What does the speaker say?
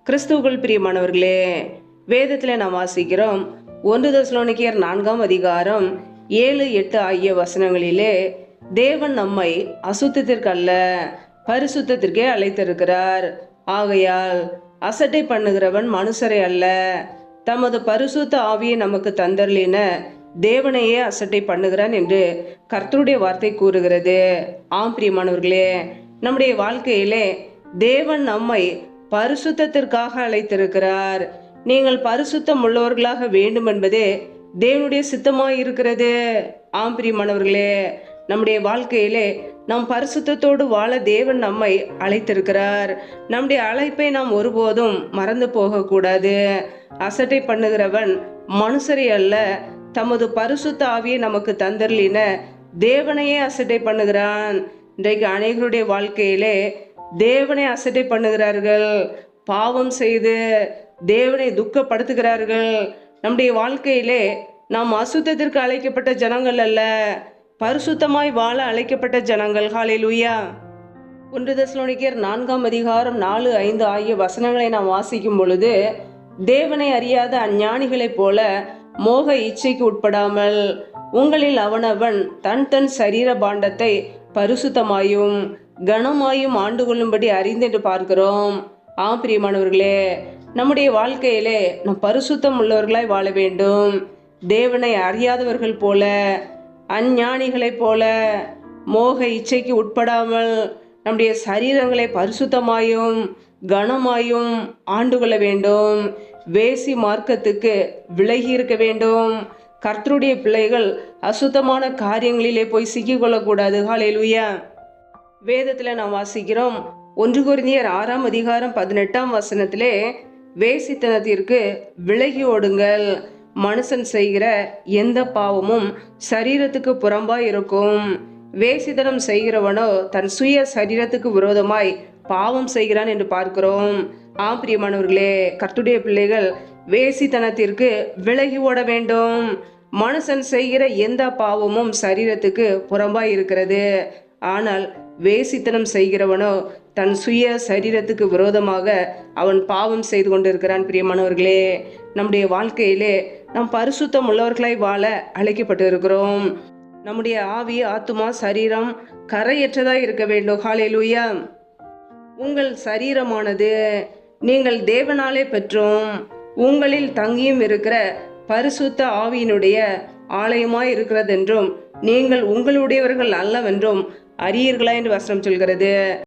கிறிஸ்துவுக்குள் பிரியமானவர்களே, வேதத்தில் நாம் வாசிக்கிறோம் 1 தெசலோனிக்கேயர் 4ஆம் அதிகாரம் 7, 8 ஆகிய வசனங்களிலே தேவன் நம்மை அசுத்தத்திற்கு அல்ல பரிசுத்தத்திற்கே அழைத்திருக்கிறார். ஆகையால் அசட்டை பண்ணுகிறவன் மனுஷரை அல்ல, தமது பரிசுத்த ஆவியை நமக்கு தந்தருளின தேவனையே அசட்டை பண்ணுகிறான் என்று கர்த்தருடைய வார்த்தை கூறுகிறது. ஆம் பிரியமானவர்களே, நம்முடைய வாழ்க்கையிலே தேவன் நம்மை பரிசுத்தத்திற்காக அழைத்திருக்கிறார். நீங்கள் பரிசுத்தம் உள்ளவர்களாக வேண்டும் என்பதே தேவனுடைய சித்தமாய் இருக்கிறது. ஆம் பிரியமானவர்களே, நம்முடைய வாழ்க்கையிலே நாம் பரிசுத்தத்தோடு வாழ தேவன் நம்மை அழைத்திருக்கிறார். நம்முடைய அழைப்பை நாம் ஒருபோதும் மறந்து போகக்கூடாது. அசட்டை பண்ணுகிறவன் மனுஷரை அல்ல, தமது பரிசுத்த ஆவியை நமக்கு தந்தருளின தேவனையே அசட்டை பண்ணுகிறான். இன்றைக்கு அநேகருடைய வாழ்க்கையிலே தேவனை அசட்டை பண்ணுகிறார்கள், பாவம் செய்து தேவனை துக்கப்படுத்துகிறார்கள். நம்முடைய வாழ்க்கையிலே நாம் அசுத்தத்திற்கு அழைக்கப்பட்ட ஜனங்கள் அல்ல, பரிசுத்தமாய் வாழ அழைக்கப்பட்ட ஜனங்கள். ஹல்லேலூயா. 1 தெசலோனிக்கேயர் 4ஆம் அதிகாரம் 4, 5 ஆகிய வசனங்களை நாம் வாசிக்கும் பொழுது, தேவனை அறியாத அஞ்ஞானிகளைப் போல மோக இச்சைக்கு உட்படாமல் உங்களில் அவனவன் தன் தன் சரீர பாண்டத்தை பரிசுத்தமாயும் கனமாயும் ஆண்டு கொள்ளும்படி அறிந்தென்று பார்க்கிறோம். ஆம் பிரியமானவர்களே, நம்முடைய வாழ்க்கையிலே நம் பரிசுத்தம் உள்ளவர்களாய் வாழ வேண்டும். தேவனை அறியாதவர்கள் போல, அஞ்ஞானிகளைப் போல மோக இச்சைக்கு உட்படாமல் நம்முடைய சரீரங்களை பரிசுத்தமாயும் கனமாயும் ஆண்டு கொள்ள வேண்டும். வேசி மார்க்கத்துக்கு விலகி இருக்க வேண்டும். கர்த்தருடைய பிள்ளைகள் அசுத்தமான காரியங்களிலே போய் சிக்கிக்கொள்ளக்கூடாது. ஹல்லேலூயா. வேதத்தில் நாம் வாசிக்கிறோம் 1 கொரிந்தியர் 6ஆம் அதிகாரம் 18ஆம் வசனத்திலே, வேசித்தனத்திற்கு விலகி ஓடுங்கள், மனுஷன் செய்கிற எந்த பாவமும் சரீரத்துக்கு புறம்பாய் இருக்கும். வேசித்தனம் செய்கிறவனோ தன் சுய சரீரத்துக்கு விரோதமாய் பாவம் செய்கிறான் என்று பார்க்கிறோம். ஆம் பிரியமானவர்களே, கர்த்தருடைய பிள்ளைகள் வேசித்தனத்திற்கு விலகி ஓட வேண்டும். மனுஷன் செய்கிற எந்த பாவமும் சரீரத்துக்கு புறம்பாய் இருக்கிறது. ஆனால் வேசித்தனம் செய்கிறவனோ தன் சுய சரீரத்துக்கு விரோதமாக அவன் பாவம் செய்து கொண்டிருக்கிறான். பிரியமானவர்களே, நம்முடைய வாழ்க்கையிலே நாம் பரிசுத்தம் உள்ளவர்களாய் வாழ அழைக்கப்பட்டு இருக்கிறோம். நம்முடைய ஆவி, ஆத்துமா, சரீரம் கரையற்றதாய் இருக்க வேண்டும். ஹல்லேலூயா. உங்கள் சரீரமானது நீங்கள் தேவனாலே பெற்றும் உங்களில் தங்கியும் இருக்கிற பரிசுத்த ஆவியினுடைய ஆலயமாய் இருக்கிறதென்றும் நீங்கள் உங்களுடையவர்கள் அல்லவென்றும் அறியீர்களா என்று வசனம் சொல்கிறது.